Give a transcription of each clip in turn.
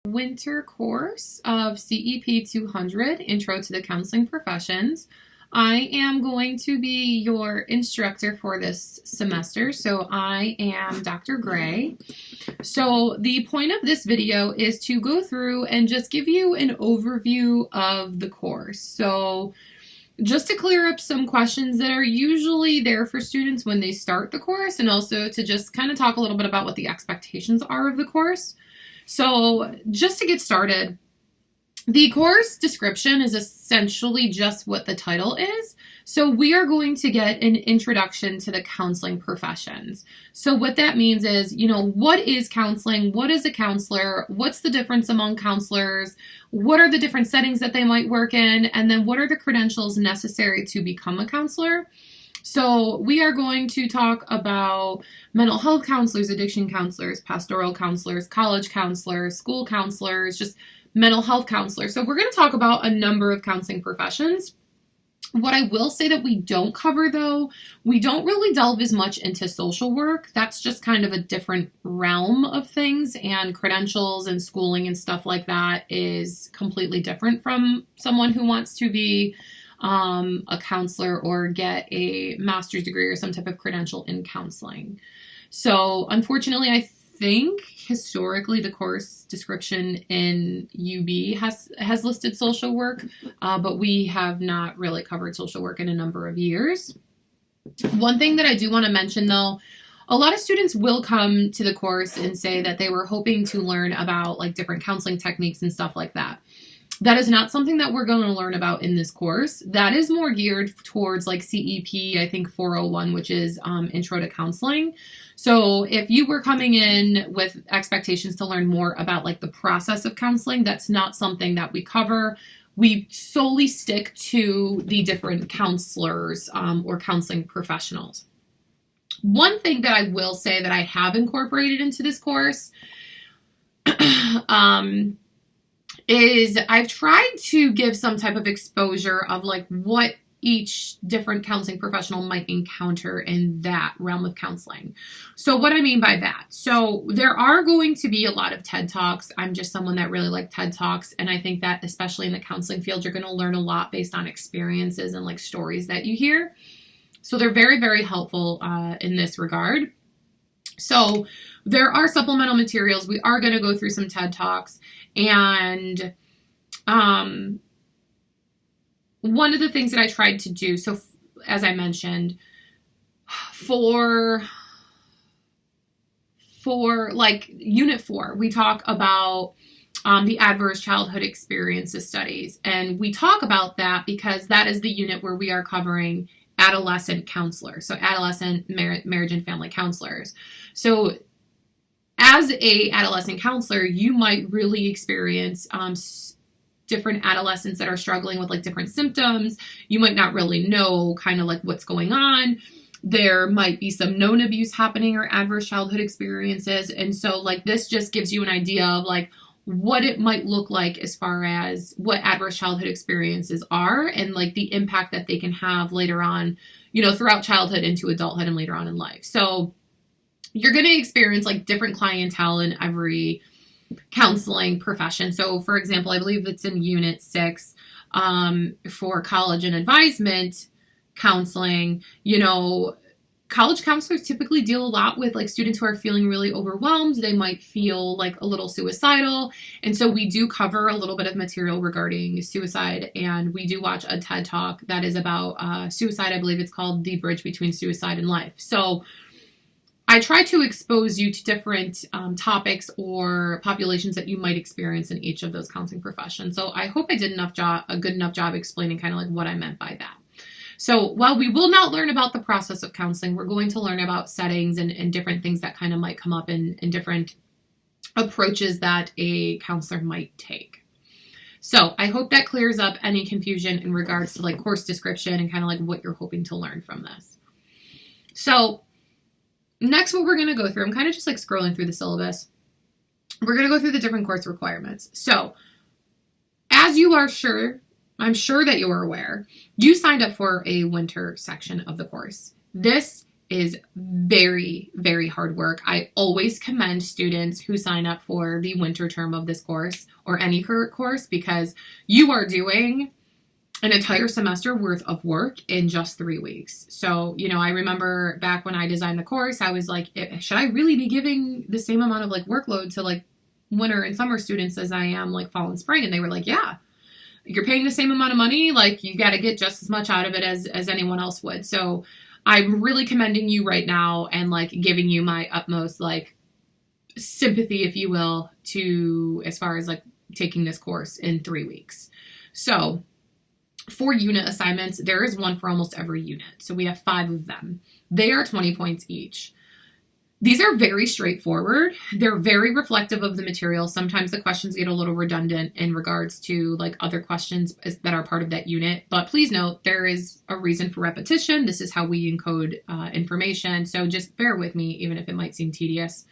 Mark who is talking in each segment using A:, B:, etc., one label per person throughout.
A: Winter course of CEP 200, Intro to the Counseling Professions. I am going to be your instructor for this semester, so I am Dr. Gray. So the point of this video is to go through and just give you an overview of the course. So just to clear up some questions that are usually there for students when they start the course, and also to just kind of talk a little bit about what the expectations are of the course. So just to get started, the course description is essentially just what the title is. So we are going to get an introduction to the counseling professions. So what that means is, what is counseling? What is a counselor? What's the difference among counselors? What are the different settings that they might work in? And then what are the credentials necessary to become a counselor? So we are going to talk about mental health counselors, addiction counselors, pastoral counselors, college counselors, school counselors, just mental health counselors. So we're going to talk about a number of counseling professions. What I will say that we don't cover, though, we don't really delve as much into social work. That's just kind of a different realm of things, and credentials and schooling and stuff like that is completely different from someone who wants to be a counselor or get a master's degree or some type of credential in counseling. So unfortunately, I think historically the course description in UB has listed social work, but we have not really covered social work in a number of years. One thing that I do want to mention, though, a lot of students will come to the course and say that they were hoping to learn about like different counseling techniques and stuff like that. That is not something that we're going to learn about in this course. That is more geared towards like CEP, I think 401, which is Intro to Counseling. So if you were coming in with expectations to learn more about like the process of counseling, that's not something that we cover. We solely stick to the different counselors or counseling professionals. One thing that I will say that I have incorporated into this course is I've tried to give some type of exposure of like what each different counseling professional might encounter in that realm of counseling. So what I mean by that, so there are going to be a lot of TED Talks. I'm just someone that really likes TED Talks, and I think that especially in the counseling field, you're going to learn a lot based on experiences and like stories that you hear. So they're very, very helpful in this regard. So there are supplemental materials. We are going to go through some TED Talks. And one of the things that I tried to do, so as I mentioned, for like Unit 4, we talk about the adverse childhood experiences studies. And we talk about that because that is the unit where we are covering adolescent counselors, so adolescent marriage and family counselors. So as a adolescent counselor, you might really experience different adolescents that are struggling with like different symptoms. You might not really know kind of like what's going on. There might be some known abuse happening or adverse childhood experiences. And so like this just gives you an idea of like what it might look like as far as what adverse childhood experiences are and like the impact that they can have later on, throughout childhood into adulthood and later on in life. So you're going to experience like different clientele in every counseling profession. So for example, I believe it's in Unit 6 for college and advisement counseling, college counselors typically deal a lot with like students who are feeling really overwhelmed. They might feel like a little suicidal. And so we do cover a little bit of material regarding suicide. And we do watch a TED Talk that is about suicide. I believe it's called The Bridge Between Suicide and Life. So I try to expose you to different topics or populations that you might experience in each of those counseling professions. So I hope I did a good enough job explaining kind of like what I meant by that. So while we will not learn about the process of counseling, we're going to learn about settings and different things that kind of might come up in different approaches that a counselor might take. So I hope that clears up any confusion in regards to like course description and kind of like what you're hoping to learn from this. So next, what we're going to go through, I'm kind of just like scrolling through the syllabus. We're going to go through the different course requirements. So as you are I'm sure that you are aware, you signed up for a winter section of the course. This is very, very hard work. I always commend students who sign up for the winter term of this course or any course, because you are doing an entire semester worth of work in just 3 weeks. So, I remember back when I designed the course, I was like, should I really be giving the same amount of like workload to like winter and summer students as I am like fall and spring? And they were like, yeah, you're paying the same amount of money. Like, you got to get just as much out of it as anyone else would. So I'm really commending you right now and like giving you my utmost like sympathy, if you will, to as far as like taking this course in 3 weeks. So for unit assignments, there is one for almost every unit. So we have 5 of them. They are 20 points each. These are very straightforward. They're very reflective of the material. Sometimes the questions get a little redundant in regards to like other questions that are part of that unit. But please note, there is a reason for repetition. This is how we encode information. So just bear with me, even if it might seem tedious.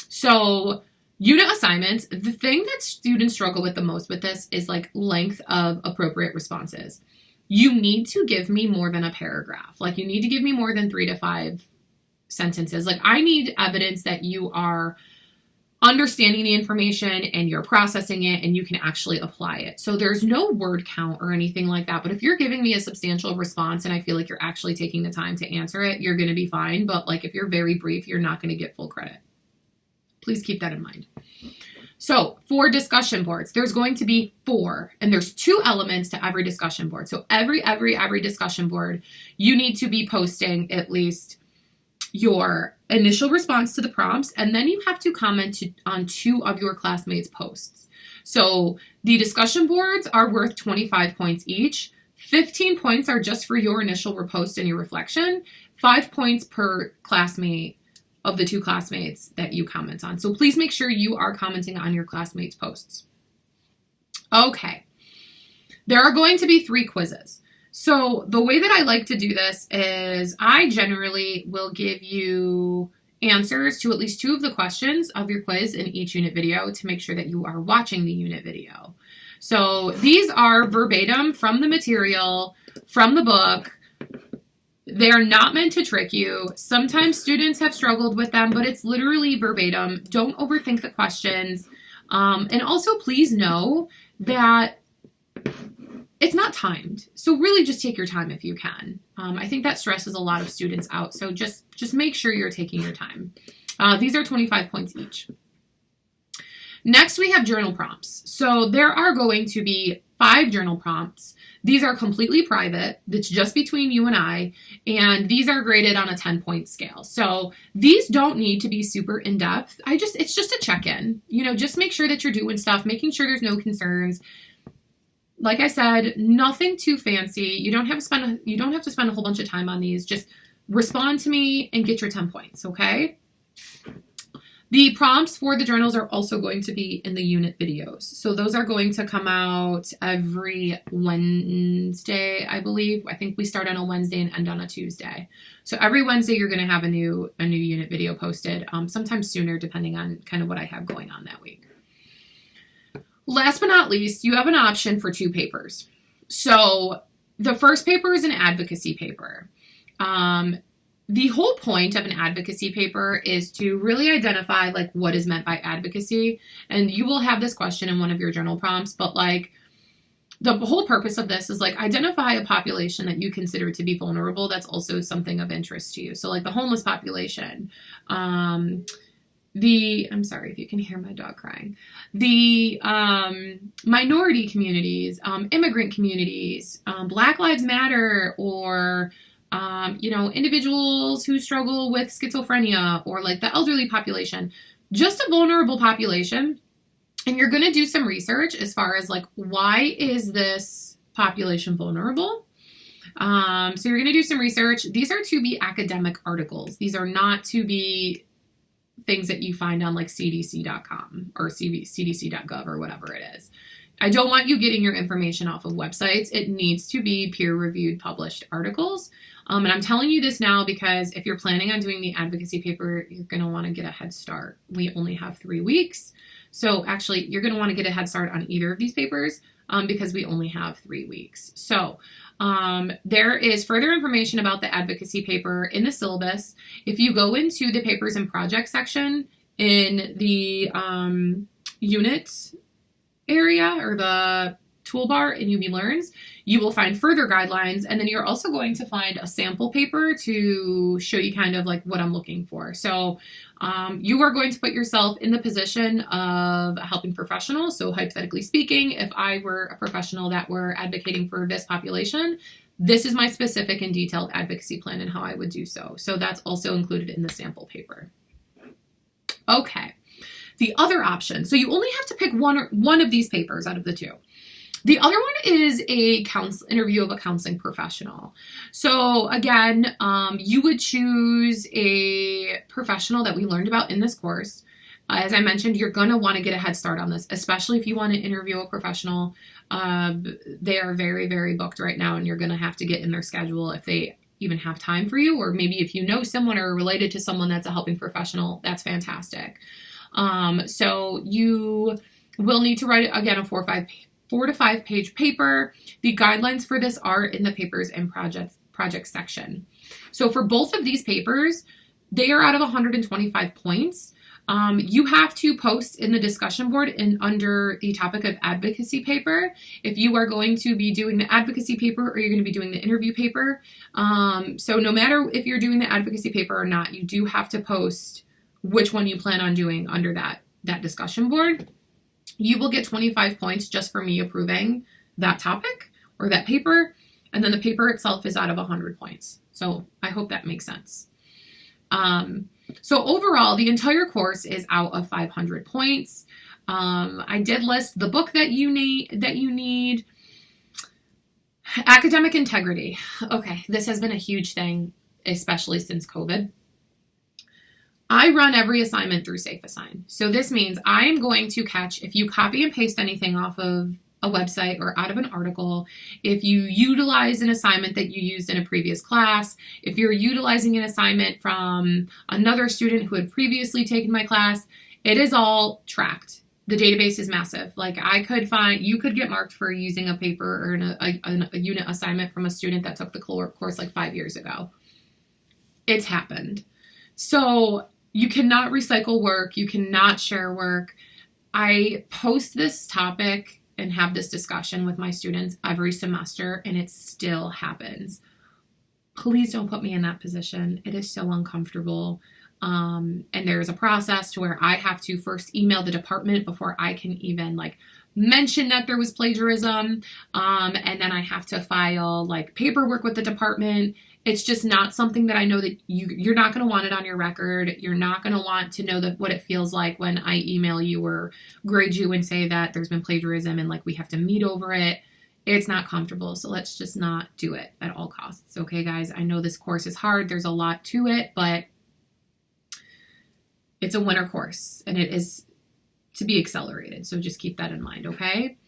A: So unit assignments, the thing that students struggle with the most with this is like length of appropriate responses. You need to give me more than a paragraph. Like, you need to give me more than 3 to 5 sentences. Like, I need evidence that you are understanding the information and you're processing it and you can actually apply it. So there's no word count or anything like that. But if you're giving me a substantial response and I feel like you're actually taking the time to answer it, you're going to be fine. But like, if you're very brief, you're not going to get full credit. Please keep that in mind. So for discussion boards, there's going to be 4, and there's 2 elements to every discussion board. So every discussion board, you need to be posting at least your initial response to the prompts, and then you have to comment on 2 of your classmates' posts. So the discussion boards are worth 25 points each. 15 points are just for your initial repost and your reflection. 5 points per classmate of the 2 classmates that you comment on. So please make sure you are commenting on your classmates' posts. Okay. There are going to be 3 quizzes. So the way that I like to do this is I generally will give you answers to at least 2 of the questions of your quiz in each unit video to make sure that you are watching the unit video. So these are verbatim from the material, from the book. They're not meant to trick you. Sometimes students have struggled with them, but it's literally verbatim. Don't overthink the questions. And also, please know that it's not timed. So really just take your time if you can. I think that stresses a lot of students out. So just make sure you're taking your time. These are 25 points each. Next, we have journal prompts. So there are going to be 5 journal prompts. These are completely private. It's just between you and I. And these are graded on a 10-point scale. So these don't need to be super in-depth. It's just a check-in. Just make sure that you're doing stuff, making sure there's no concerns. Like I said, nothing too fancy. You don't have to spend a whole bunch of time on these. Just respond to me and get your 10 points, okay? The prompts for the journals are also going to be in the unit videos. So those are going to come out every Wednesday, I believe. I think we start on a Wednesday and end on a Tuesday. So every Wednesday you're going to have a new unit video posted, sometimes sooner depending on kind of what I have going on that week. Last but not least, you have an option for 2 papers. So the first paper is an advocacy paper. The whole point of an advocacy paper is to really identify like what is meant by advocacy. And you will have this question in one of your journal prompts, but like the whole purpose of this is like identify a population that you consider to be vulnerable. That's also something of interest to you. So like the homeless population, I'm sorry if you can hear my dog crying, the minority communities, immigrant communities, Black Lives Matter, or individuals who struggle with schizophrenia, or like the elderly population, just a vulnerable population. And you're going to do some research as far as like, why is this population vulnerable? So you're going to do some research. These are to be academic articles. These are not to be things that you find on like cdc.com or cdc.gov or whatever it is. I don't want you getting your information off of websites. It needs to be peer-reviewed, published articles. And I'm telling you this now because if you're planning on doing the advocacy paper, you're going to want to get a head start. We only have 3 weeks. So actually, you're going to want to get a head start on either of these papers. because we only have 3 weeks. So there is further information about the advocacy paper in the syllabus. If you go into the papers and projects section in the unit area or the toolbar in UB Learns, you will find further guidelines, and then you're also going to find a sample paper to show you kind of like what I'm looking for. So you are going to put yourself in the position of a helping professional. So hypothetically speaking, if I were a professional that were advocating for this population, this is my specific and detailed advocacy plan and how I would do so. So that's also included in the sample paper. Okay. The other option, so you only have to pick one of these papers out of the two. The other one is a interview of a counseling professional. So again, you would choose a professional that we learned about in this course. As I mentioned, you're going to want to get a head start on this, especially if you want to interview a professional. They are very, very booked right now, and you're going to have to get in their schedule if they even have time for you, or maybe if you know someone or are related to someone that's a helping professional, that's fantastic. So you will need to write, again, a 4 to 5 page paper. The guidelines for this are in the papers and projects section. So for both of these papers, they are out of 125 points. You have to post in the discussion board and under the topic of advocacy paper if you are going to be doing the advocacy paper or you're going to be doing the interview paper. So no matter if you're doing the advocacy paper or not, you do have to post which one you plan on doing under that discussion board. You will get 25 points just for me approving that topic or that paper. And then the paper itself is out of 100 points. So I hope that makes sense. So overall, the entire course is out of 500 points. I did list the book that you need. Academic integrity. Okay, this has been a huge thing, especially since COVID. I run every assignment through SafeAssign. So this means I'm going to catch, if you copy and paste anything off of a website or out of an article, if you utilize an assignment that you used in a previous class, if you're utilizing an assignment from another student who had previously taken my class, it is all tracked. The database is massive. Like you could get marked for using a paper or a unit assignment from a student that took the course like 5 years ago. It's happened. So you cannot recycle work. You cannot share work. I post this topic and have this discussion with my students every semester, and it still happens. Please don't put me in that position. It is so uncomfortable. And there's a process to where I have to first email the department before I can even mention that there was plagiarism. And then I have to file paperwork with the department. It's just not something that I know that you're not going to want it on your record. You're not going to want to know what it feels like when I email you or grade you and say that there's been plagiarism and we have to meet over it. It's not comfortable. So let's just not do it at all costs. Okay, guys, I know this course is hard. There's a lot to it, but it's a winter course and it is to be accelerated. So just keep that in mind. Okay.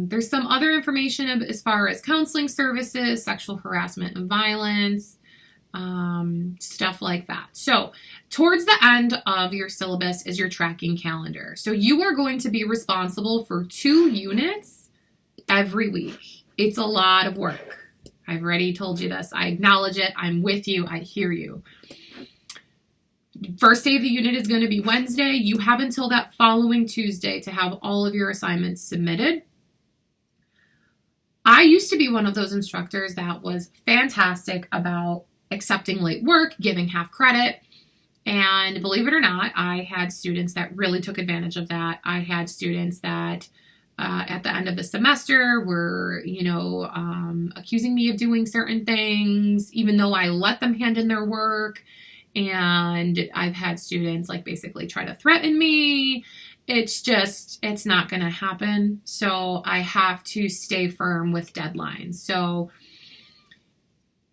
A: There's some other information as far as counseling services, sexual harassment and violence, stuff like that. So towards the end of your syllabus is your tracking calendar. So you are going to be responsible for 2 units every week. It's a lot of work. I've already told you this. I acknowledge it. I'm with you. I hear you. First day of the unit is going to be Wednesday. You have until that following Tuesday to have all of your assignments submitted. I used to be one of those instructors that was fantastic about accepting late work, giving half credit. And believe it or not, I had students that really took advantage of that. I had students that at the end of the semester were, accusing me of doing certain things, even though I let them hand in their work. And I've had students basically try to threaten me. It's not going to happen. So I have to stay firm with deadlines. So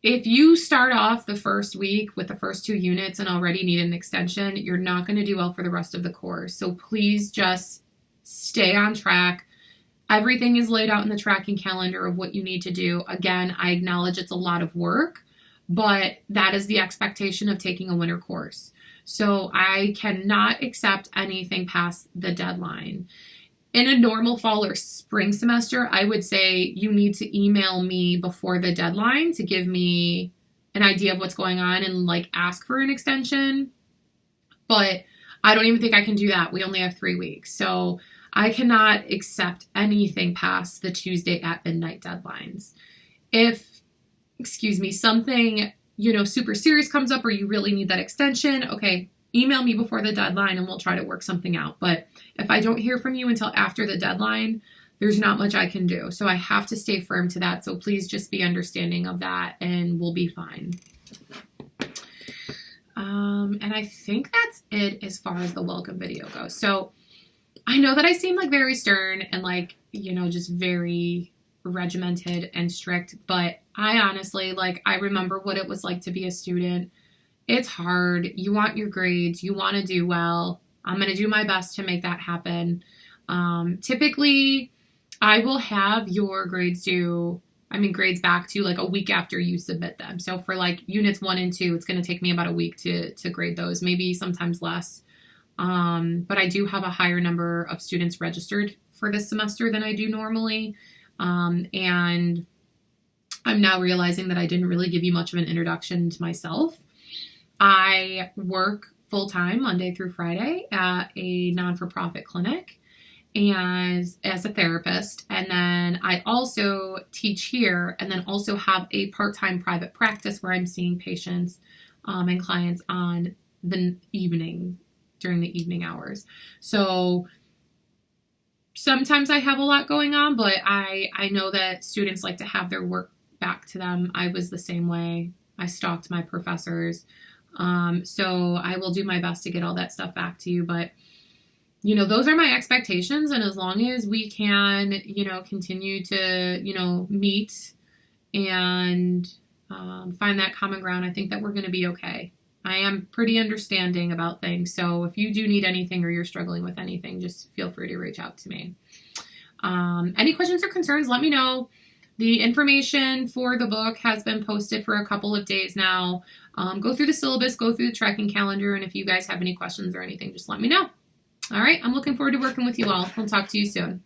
A: if you start off the first week with the first 2 units and already need an extension, you're not going to do well for the rest of the course. So please just stay on track. Everything is laid out in the tracking calendar of what you need to do. Again, I acknowledge it's a lot of work, but that is the expectation of taking a winter course. So I cannot accept anything past the deadline. In a normal fall or spring semester, I would say you need to email me before the deadline to give me an idea of what's going on and like ask for an extension. But I don't even think I can do that. We only have 3 weeks. So I cannot accept anything past the Tuesday at midnight deadlines. If, excuse me, something, super serious comes up or you really need that extension, okay, email me before the deadline and we'll try to work something out. But if I don't hear from you until after the deadline, there's not much I can do. So I have to stay firm to that. So please just be understanding of that and we'll be fine. And I think that's it as far as the welcome video goes. So I know that I seem like very stern and like, just very regimented and strict, but I honestly, I remember what it was like to be a student. It's hard. You want your grades. You want to do well. I'm going to do my best to make that happen. Typically, I will have your grades back to like a week after you submit them. So for like units 1 and 2, it's going to take me about a week to grade those, maybe sometimes less. But I do have a higher number of students registered for this semester than I do normally. And I'm now realizing that I didn't really give you much of an introduction to myself. I work full-time Monday through Friday at a non-for-profit clinic and as a therapist. And then I also teach here and then also have a part-time private practice where I'm seeing patients and clients on the evening, during the evening hours. So sometimes I have a lot going on, but I know that students like to have their work back to them. I was the same way. I stalked my professors. So I will do my best to get all that stuff back to you. But, those are my expectations. And as long as we can, continue to, meet and find that common ground, I think that we're going to be okay. I am pretty understanding about things. So if you do need anything or you're struggling with anything, just feel free to reach out to me. Any questions or concerns, let me know. The information for the book has been posted for a couple of days now. Go through the syllabus, go through the tracking calendar, and if you guys have any questions or anything, just let me know. All right, I'm looking forward to working with you all. I'll talk to you soon.